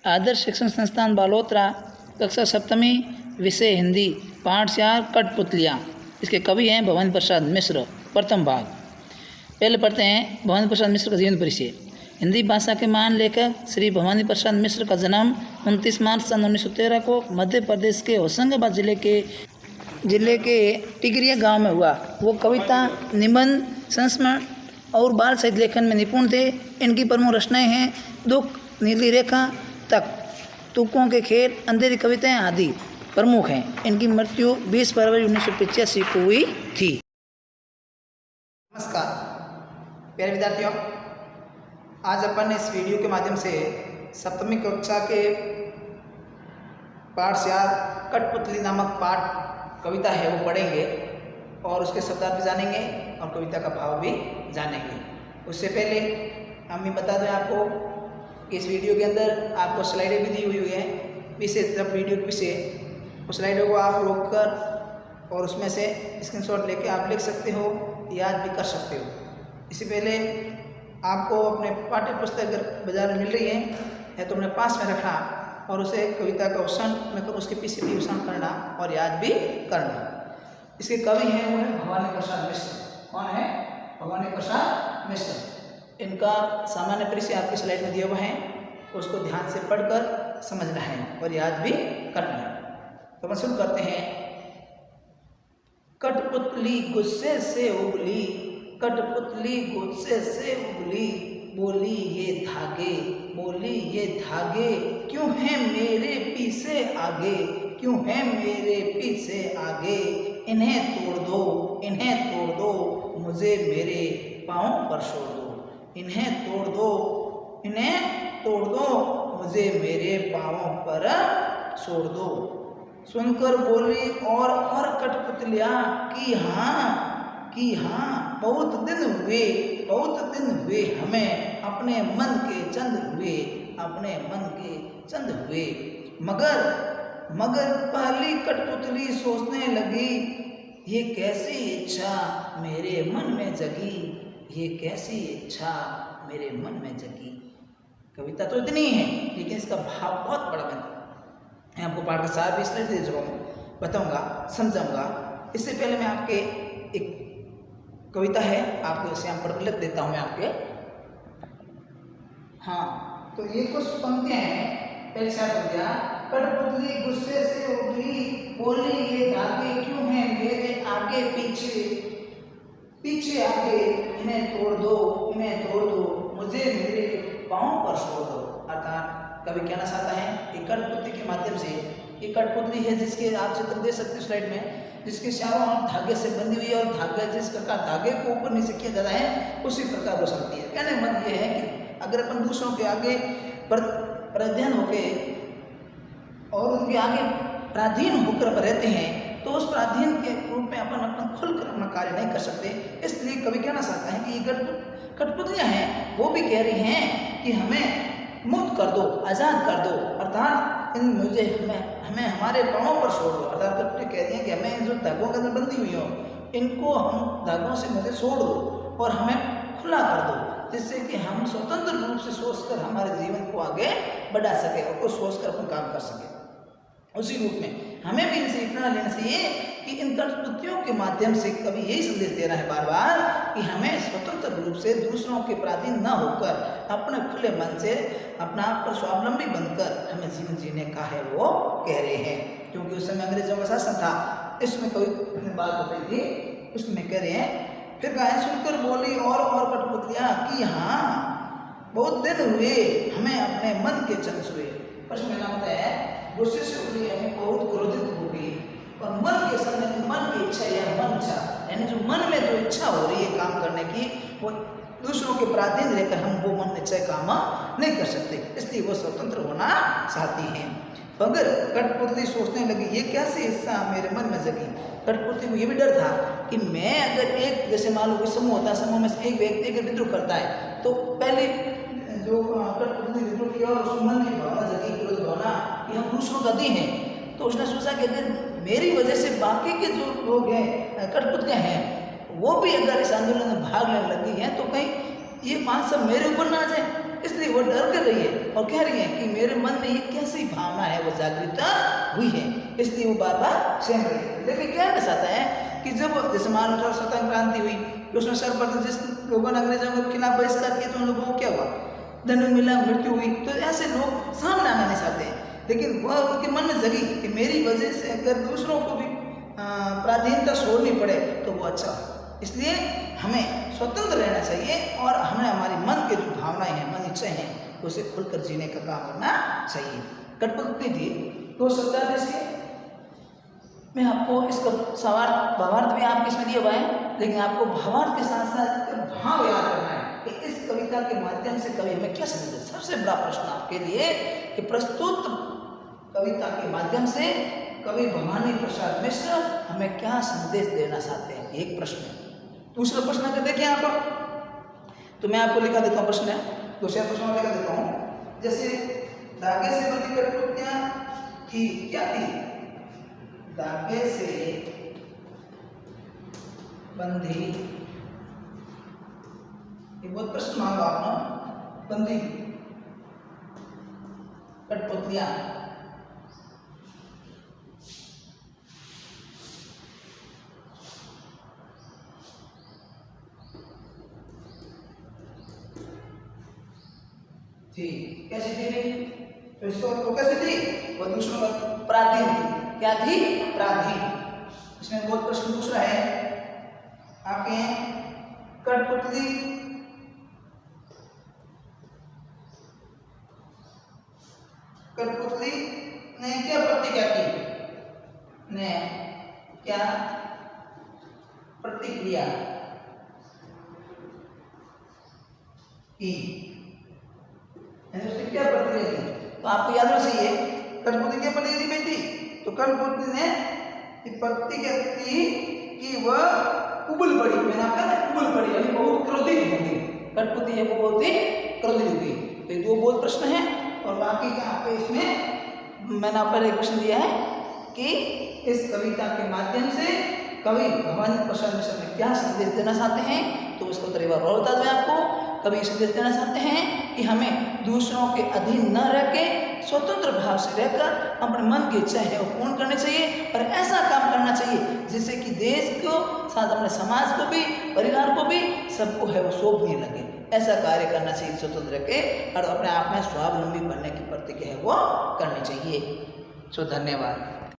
आदर्श शिक्षण संस्थान बालोतरा, कक्षा सप्तमी, विषय हिंदी, पाठ 4 कठपुतलियाँ। इसके कवि हैं भवानी प्रसाद मिश्र। प्रथम भाग। पहले पढ़ते हैं भवानी प्रसाद मिश्र का जीवन परिचय। हिंदी भाषा के महान लेखक श्री भवानी प्रसाद मिश्र का जन्म 29 मार्च सन 1913 को मध्य प्रदेश के होशंगाबाद जिले के टिकरिया गांव में हुआ। वो कविता, निबंध, संस्मरण और बाल साहित्य लेखन में निपुण थे। इनकी प्रमुख रचनाएं हैं दुख, नीली रेखा तक, तुकों के खेल, अंधेरी कविताएं आदि प्रमुख हैं। इनकी मृत्यु 20 फरवरी 1985 को हुई थी। नमस्कार प्यारे विद्यार्थियों, आज अपन इस वीडियो के माध्यम से सप्तमी कक्षा के पाठ 4 कठपुतली नामक पाठ कविता है वो पढ़ेंगे और उसके शब्दार्थ भी जानेंगे और कविता का भाव भी जानेंगे। उससे पहले हम ये बता दें आपको कि इस वीडियो के अंदर आपको स्लाइडें भी दी हुई है पीछे, जब वीडियो के पीछे उस स्लाइडों को आप रोक कर और उसमें से स्क्रीनशॉट लेके आप लिख सकते हो, याद भी कर सकते हो। इससे पहले आपको अपने पाठ्य पुस्तक अगर बाजार में मिल रही है तो अपने पास में रखना और उसे कविता का उच्चारण मतलब उसके पीछे भी उच्चारण करना और याद भी करना। इसके कवि हैं वो है भवानी प्रसाद मिश्र। कौन है? भवानी प्रसाद मिश्र। इनका सामान्य परिचय आपकी स्लाइड में दिया हुआ है, उसको ध्यान से पढ़कर समझना है और याद भी करना है। तो हम शुरू करते हैं। कठपुतली गुस्से से उबली, कठपुतली गुस्से से उबली, बोली ये धागे क्यों हैं मेरे पीछे आगे, क्यों हैं मेरे पीछे आगे, इन्हें तोड़ दो मुझे मेरे पाँव पर छोड़ दो, इन्हें तोड़ दो मुझे मेरे पाँव पर छोड़ दो। सुनकर बोली और कठपुतलियाँ कि हाँ बहुत दिन हुए हमें अपने मन के चंद हुए, मगर पहली कठपुतली सोचने लगी ये कैसी इच्छा मेरे मन में जगी, कविता तो इतनी है लेकिन इसका भाव बहुत बड़ा है। मैं आपको पाठ का सार भी इसलिए दे चुका हूँ, बताऊँगा, समझाऊँगा। इससे पहले मैं आपके एक कविता है आपको इसे यहाँ पर लिख देता हूँ मैं आपके। हाँ, तो ये कुछ पंक्तियाँ हैं। पहले से आप दिया, कठपुतली गुस्से से उबली, बोली ये धागे क्यों हैं मेरे आगे पीछे आगे, इन्हें तोड़ दो मुझे मेरे पाँव पर छोड़ दो। अर्थात कवि कहना चाहता है कि कठपुतली के माध्यम से, ये कठपुतली है जिसके आप चित्र दे सकते हो स्लाइड में, जिसके चारों ओर धागे से बंधी हुई है और धागे जिस प्रकार धागे को ऊपर नीचे किया जाता है उसी प्रकार हो सकती है। कहने का मतलब ये है कि अगर अपन दूसरों के आगे प्रधान होके और उनके आगे पराधीन होकर रहते हैं तो उस पराधीन के रूप में अपन खुलकर अपना कार्य नहीं कर सकते। इसलिए कवि कहना चाहता है कि ये कठपुतलियाँ हैं वो भी कह रही हैं कि हमें मुक्त कर दो, आज़ाद कर दो, अर्थात हमें हमारे पाँव पर छोड़ दो। अर्थात कठपुतली कह रही हैं कि हमें इन जो धागों के अंदर बंधी हुई हो इनको हम धागों से मुझे छोड़ दो और हमें खुला कर दो, जिससे कि हम स्वतंत्र रूप से सोचकर हमारे जीवन को आगे बढ़ा सके और कुछ सोचकर अपन काम कर सके। उसी रूप में हमें भी इनसे इतना लेना चाहिए कि इन कठपुतलियों के माध्यम से कभी यही संदेश दे रहा है बार बार कि हमें स्वतंत्र रूप से दूसरों के पराधीन न होकर अपने खुले मन से अपना आप पर स्वावलंबी बनकर हमें जीवन जीने का है वो कह रहे हैं। क्योंकि उस समय अंग्रेजों का शासन था। इसमें कोई बात बताई थी, उसमें कह रहे हैं फिर गाय सुनकर बोली और कठपुतलियाँ कि हाँ बहुत दिन हुए हमें अपने मन के चंद हुए। प्रश्न मेरा मतलब है गुस्से से उबली हमें बहुत क्रोधित हो गई और मन के समय मन की इच्छा यानी जो मन में जो इच्छा हो रही है काम करने की वो दूसरों के पराधीन रहकर हम वो मन निश्चय काम नहीं कर सकते, इसलिए वो स्वतंत्र होना चाहती हैं। मगर कठपुतली सोचने लगी ये कैसी इच्छा मेरे मन में जगी। कठपुतली को ये भी डर था कि मैं अगर एक जैसे मान लो कोई समूह होता है, समूह में से एक व्यक्ति अगर विद्रोह करता है तो पहले जो कठपुतली विद्रोह किया और उसके मन की भावना जगी, क्रोध भावना कि हम दूसरों का दी हैं, तो उसने सोचा कि अगर मेरी वजह से बाकी के जो लोग हैं कठपुतलियाँ हैं वो भी अगर इस आंदोलन में भाग लेने लगी हैं तो कहीं ये बात सब मेरे ऊपर ना आ जाए, इसलिए वो डर कर रही है। और कह रही हैं कि मेरे मन में ये कैसी भावना है वो जागृत हुई है, इसलिए वो बार बार सहम रही है। लेकिन क्या चाहता है कि जब जैसे मान लो स्वतंत्र क्रांति हुई तो उसमें सर्वप्रथम जिस लोगों ने अंग्रेजों के खिलाफ बहिष्कार किया तो उन लोगों को क्या हुआ, दंड मिला, मृत्यु हुई। तो ऐसे लोग सामने आना नहीं चाहते हैं, लेकिन वह उनके मन में जगी कि मेरी वजह से अगर दूसरों को भी पराधीनता छोड़नी पड़े तो वो अच्छा। इसलिए हमें स्वतंत्र रहना चाहिए और हमें हमारी मन के जो भावनाएं हैं, मन इच्छाएं हैं, उसे खुलकर जीने का काम करना चाहिए। कठपुतली थी तो शब्दार्थ इसके मैं आपको इसका भावार्थ भी आपके इसमें दिया हुआ है, लेकिन आपको भावार्थ के साथ साथ भाव याद करना है कि इस कविता के माध्यम से कवि हमें क्या समझे। सबसे बड़ा प्रश्न आपके लिए कि प्रस्तुत कविता के माध्यम से कवि भवानी प्रसाद मिश्र हमें क्या संदेश देना चाहते हैं, एक प्रश्न है। दूसरा प्रश्न अगर देखिए यहाँ पर तो मैं आपको लिखा देता हूँ प्रश्न है, दूसरा प्रश्न लिखा देता हूँ। जैसे धागे से बंधी कठपुतलियां थी, क्या थी, धागे से बंधी, ये बहुत प्रश्न मांगा आपने, बंधी कठपुतलियां थी, कैसी थी, तो इसको तो कैसे थी, वो दूसरों का पराधीन थी, क्या थी, पराधीन। इसमें बहुत प्रश्न दूसरा है आपके, कठपुतली ने क्या प्रतिक्रिया की, ने क्या प्रतिक्रिया की, उसने क्या प्रतिक्रिया दी। तो आपको याद रखना चाहिए कठपुतली क्या प्रतिक्रिया दी थी, तो कठपुतली ने प्रतिक्रिया दी कि वह उबल पड़ी, मैंने आपका उबल पड़ी यानी बहुत क्रोधित हो गई, कठपुतली है वो बहुत ही क्रोधित हो गई। तो ये दो बहुत प्रश्न हैं और बाकी का आपको इसमें मैंने आप पर एक प्रश्न दिया है कि इस कविता के माध्यम से कवि भवानी प्रसाद मिश्र में क्या संदेश देना चाहते हैं, तो उसको एक बार और बता दें आपको। कवि संदेश देना चाहते हैं कि हमें दूसरों के अधीन न रह के स्वतंत्र भाव से रहकर अपने मन की इच्छा है वो पूर्ण करनी चाहिए और ऐसा काम करना चाहिए जिससे कि देश को साथ अपने समाज को भी, परिवार को भी, सबको है वो शोभने लगे। ऐसा कार्य करना चाहिए स्वतंत्र के और अपने आप में स्वावलंबी बनने की प्रतिक्रिया है वो करनी चाहिए। सो धन्यवाद।